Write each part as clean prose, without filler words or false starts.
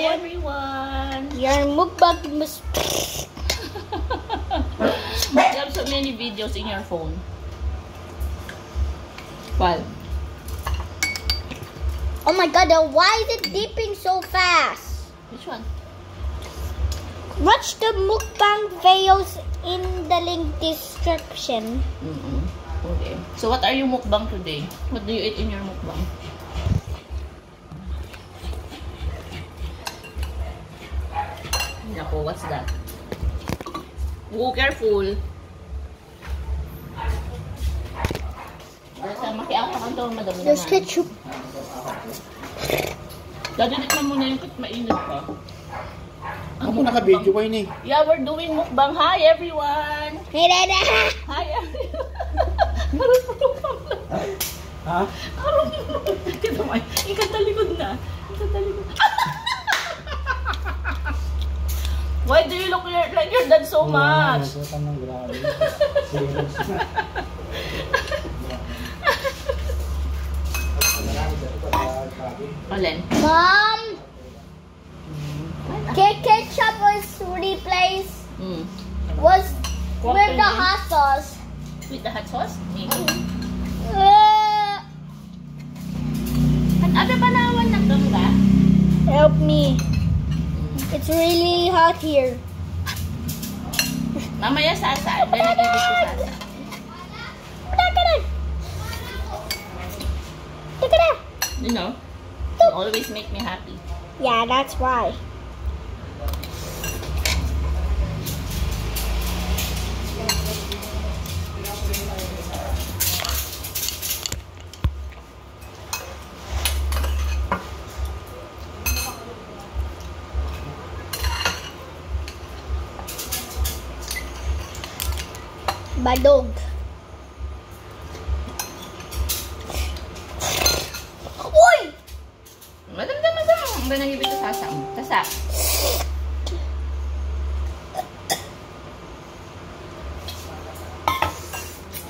everyone. Your mukbang must. You have so many videos in your phone. Well. Oh my god, why is it dipping so fast? Which one? Watch the mukbang videos in the link description. Okay. So what are you mukbang today? What do you eat in your mukbang? Nako, what's that? Oh, careful. There's ketchup. Dadidik mo muna yung mainit pa. Ako naka-video ko yun eh. Yeah, we're doing mukbang. Hi, everyone! Hey, Dada! Hi, everyone! Marunong Ha? Kita mo, ikatalikod na. Ikatalikod. Why do you look like your dad so much? Alin? Mom! Ketchup was replaced was with the hot sauce. With the hot sauce? Uh, At ada panawan na gangga? Help me. It's really hot here. Mamaya Sasa. I'm gonna give it to Sasa. You know, you always make me happy. Yeah, that's why. Badog. Uy! Madam. I'm gonna give it to Sasa. Sasa.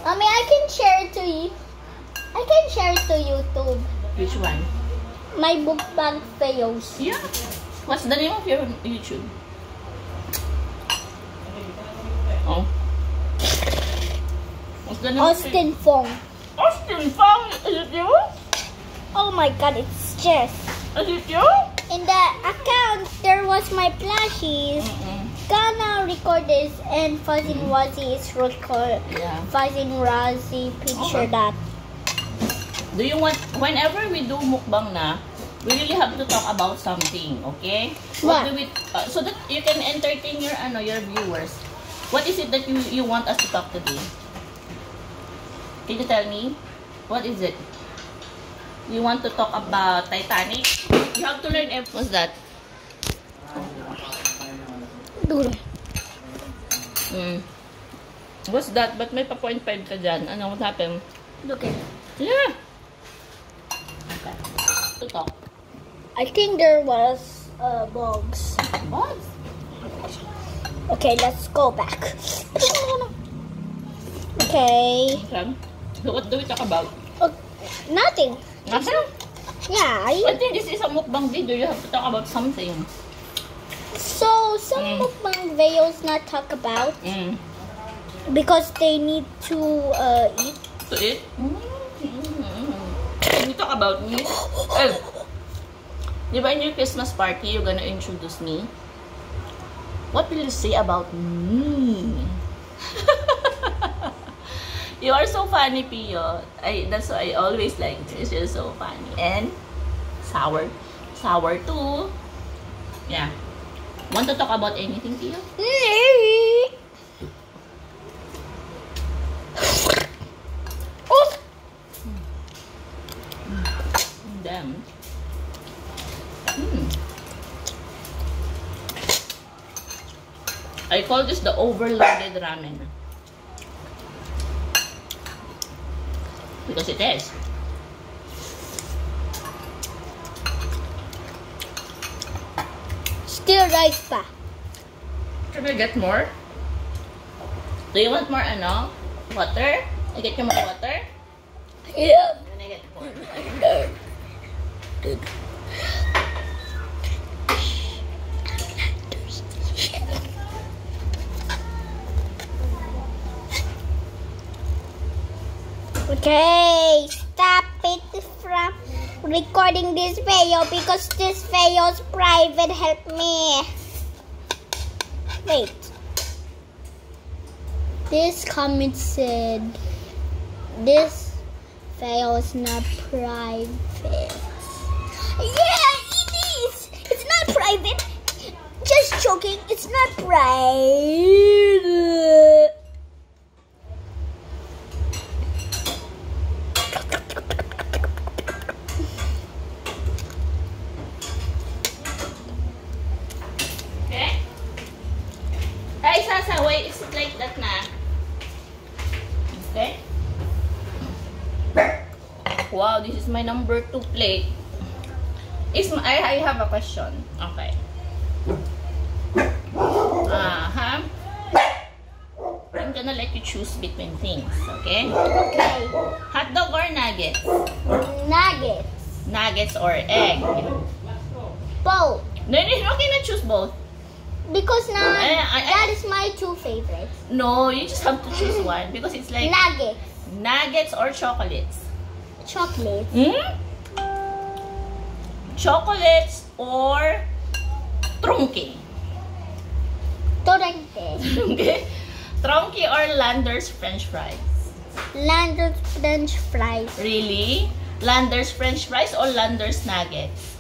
Mommy, I can share it to you. I can share it to YouTube. Which one? My mukbang fails. Yeah. What's the name of your YouTube? Oh. What's the name Austin Fong. Austin Fong? Is it you? Oh my god, it's Jess. Is it you? In the account, there was my plushies. Gonna record this and Fuzzing Wuzzy is record. Yeah. Fuzzing Wuzzy picture Okay. that. Do you want, whenever we do mukbang na, we really have to talk about something, okay? What? do we, so that you can entertain your viewers. What is it that you want us to talk today? Can you tell me? What is it? You want to talk about Titanic? You have to learn what's that? Dude. What's that? But may pa 0.5 ka dyan. Ano, what happened? Look at it. Yeah. Okay. To talk. I think there was bugs. What? Okay, let's go back. Okay. Okay. So what do we talk about? Nothing. Nothing? Yeah. I think this is a mukbang video. You have to talk about something. So some mukbang videos not talk about because they need to eat. To eat? Can you talk about me? Oh. Di ba in your Christmas party, you're gonna introduce me? What will you say about me? You are so funny, Pio. That's why I always like this. You're so funny. And sour. Sour too. Yeah. Want to talk about anything, Pio? Oh! Damn. I call this the overloaded ramen. Because it is. Still rice pa. Should we get more? Do you want more water? I get you more water? Yeah. Then I get more. Okay, stop it from recording this video because this video is private. Help me. Wait. This comment said this video is not private. Yeah, it is. It's not private. Just joking. It's not private. Okay? Ay, Sasa, wait. Is it like that na? Okay? Wow, this is my number 2 plate. I have a question. Okay. I'm gonna let you choose between things, okay? Okay. Hot dog or nuggets? Nuggets. Nuggets or egg? Both. No, okay na choose both. Because now I- that is my 2 favorites. No, you just have to choose one because it's like Nuggets. nuggets or chocolates. Chocolate. Chocolates or trunki? Torrente. Okay. Trunki or Landers French fries? Landers French fries. Really? Landers French fries or Landers nuggets?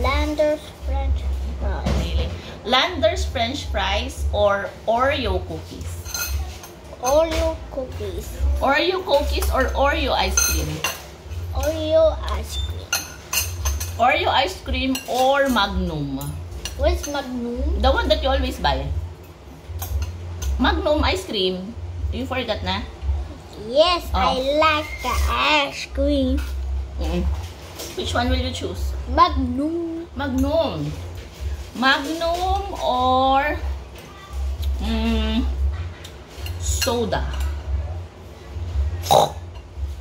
Landers French fries. Really? Landers French fries or Oreo cookies? Oreo cookies. Oreo cookies or Oreo ice cream? Oreo ice cream. Oreo ice cream or Magnum? What's Magnum? The one that you always buy. Magnum ice cream. You forgot na? Yes, Oh. I like the ice cream. Which one will you choose? Magnum. Magnum. Magnum or soda.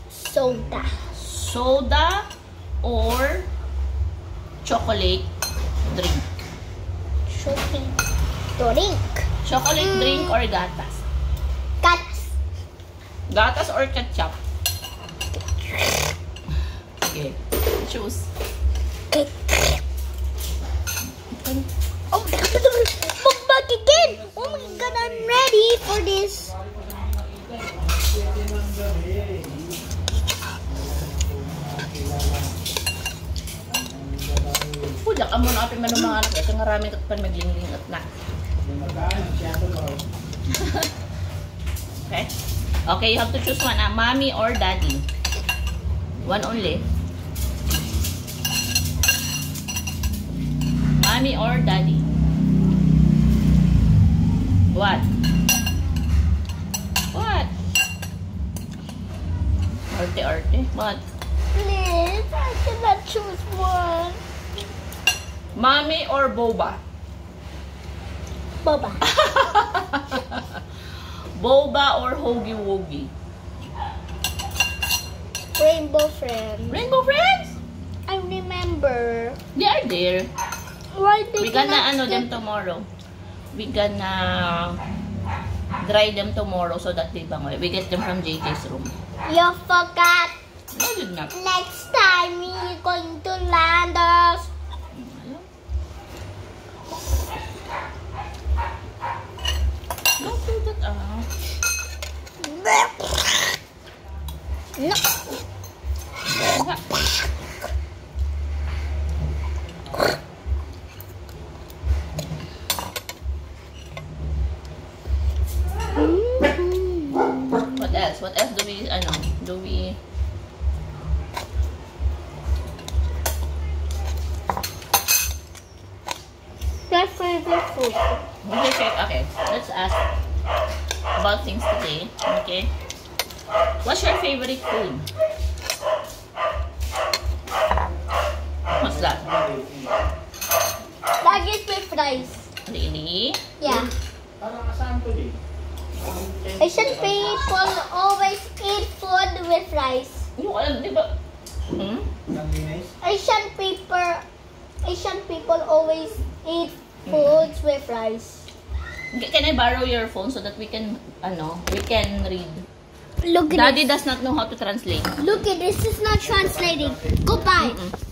Soda. Soda or chocolate drink. Chocolate drink. Chocolate drink or gatas. Cats. Gatas or ketchup. Okay, choose. Oh, mukbang again. Oh my god, I'm ready for this. Pula ka muna kapit man ng mga anak. Ito nga raming katpan maglingling at na. Okay? Okay, you have to choose one. Mommy or daddy? One only. Mommy or daddy? What? What? Arte. What? Please, I cannot choose one. Mommy or boba? Boba. Boba or hoagie wogie? Rainbow Friends. Rainbow Friends? I remember. They are there. Why did We gonna them tomorrow. We gonna dry them tomorrow so that they bangoy. We get them from JJ's room. You forgot. No, did not. Next time we're going to Landers. Don't do that. No. What else? What else do we, do we... Your favorite food? Okay, let's ask about things today. Okay. What's your favorite food? What's that? Nuggets with fries. Really? Yeah. Parang asahan to din. Asian people always eat food with rice. Hindi ko alam, di ba? Asian people always eat foods with rice. Can I borrow your phone so that we can, we can read? Look at Daddy this. does not know how to translate. Look at this. Is not translating. Goodbye. Mm-mm.